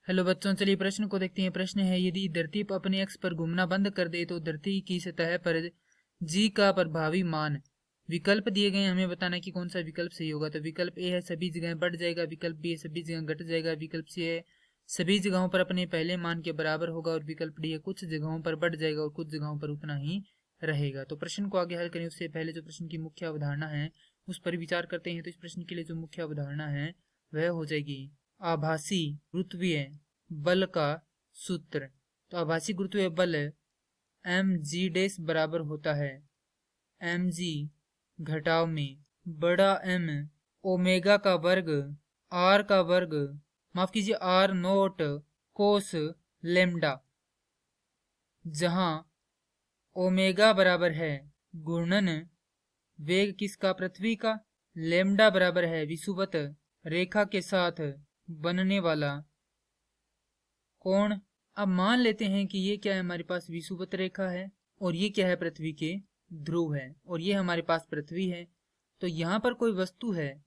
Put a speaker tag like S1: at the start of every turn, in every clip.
S1: Hello बच्चों, चलिए प्रश्न को देखते हैं। प्रश्न है, यदि धरती पर अपने अक्ष पर घूमना बंद कर दे तो धरती की सतह पर जी का प्रभावी मान। विकल्प दिए गए हैं, हमें बताना कि कौन सा विकल्प सही होगा। तो विकल्प ए है सभी जगह बढ़ जाएगा, विकल्प बी है सभी जगह घट जाएगा, विकल्प सी है सभी जगहों पर अपने पहले मान के बराबर होगा, और विकल्प डी है कुछ जगहों पर बढ़ जाएगा और कुछ जगहों पर उतना ही रहेगा। तो प्रश्न को आगे हल करें उससे पहले जो प्रश्न की मुख्य अवधारणा है उस पर विचार करते हैं। तो इस प्रश्न के लिए जो मुख्य अवधारणा है वह हो जाएगी आभासी गुरुत्वीय बल का सूत्र। तो आभासी गुरुत्वीय बल एम जी डेस बराबर होता है एम जी घटाव में बड़ा एम ओमेगा का वर्ग आर का वर्ग, माफ कीजिए आर नोट कोस लेमडा, जहां ओमेगा बराबर है घूर्णन वेग किसका, पृथ्वी का। लेमडा बराबर है विषुवत रेखा के साथ बनने वाला कोण। अब मान लेते हैं कि ये क्या है, हमारे पास विषुवत रेखा है और ये क्या है, पृथ्वी के ध्रुव है, और ये हमारे पास पृथ्वी है। तो यहाँ पर कोई वस्तु है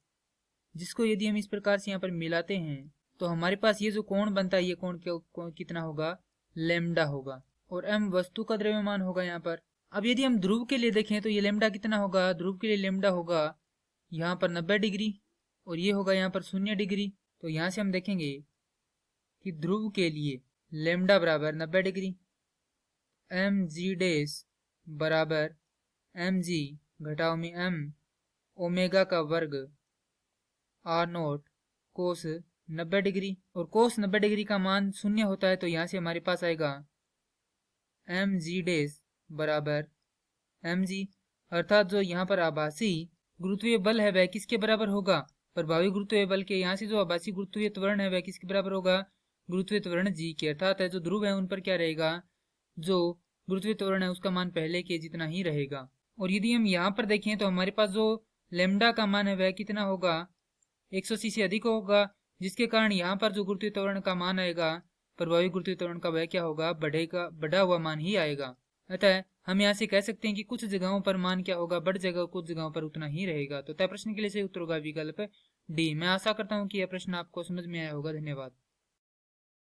S1: जिसको यदि हम इस प्रकार से यहाँ पर मिलाते हैं तो हमारे पास ये जो कोण बनता है, ये कोण कितना होगा, लेमडा होगा, और m वस्तु का द्रव्यमान होगा यहाँ पर। अब यदि हम ध्रुव के लिए देखें तो ये लेमडा कितना होगा, ध्रुव के लिए लेमडा होगा यहाँ पर 90 डिग्री और ये होगा यहाँ पर 0 डिग्री। तो यहाँ से हम देखेंगे कि ध्रुव के लिए लेमडा बराबर 90 डिग्री, एम जी डेस बराबर एम जी घटाव में एम ओमेगा का वर्ग आर नोट कोस 90 डिग्री, और कोस 90 डिग्री का मान 0 होता है। तो यहाँ से हमारे पास आएगा एम जी डेस बराबर एम जी, अर्थात जो यहाँ पर आभासी गुरुत्वीय बल है वह किसके बराबर होगा, प्रभावी गुरुत्वीय बल के। यहाँ से जो आभासी गुरुत्वीय त्वरण है वह किसके बराबर होगा, गुरुत्वीय त्वरण जी के। अर्थात है जो ध्रुव है उन पर क्या रहेगा, जो गुरुत्वीय त्वरण है उसका मान पहले के जितना ही रहेगा। और यदि हम यहाँ पर देखें तो हमारे पास जो लेमडा का मान है वह कितना होगा, 180 से अधिक होगा, जिसके कारण यहाँ पर जो गुरुत्वीय त्वरण का मान आएगा, प्रभावी गुरुत्वीय त्वरण का, वह क्या होगा, बढ़ेगा, बढ़ा हुआ मान ही आएगा। अतः हम यहाँ से कह सकते हैं कि कुछ जगहों पर मान क्या होगा, बढ़ जाएगा, कुछ जगहों पर उतना ही रहेगा। तो तय प्रश्न के लिए सही उत्तर होगा विकल्प डी। मैं आशा करता हूँ कि यह प्रश्न आपको समझ में आया होगा। धन्यवाद।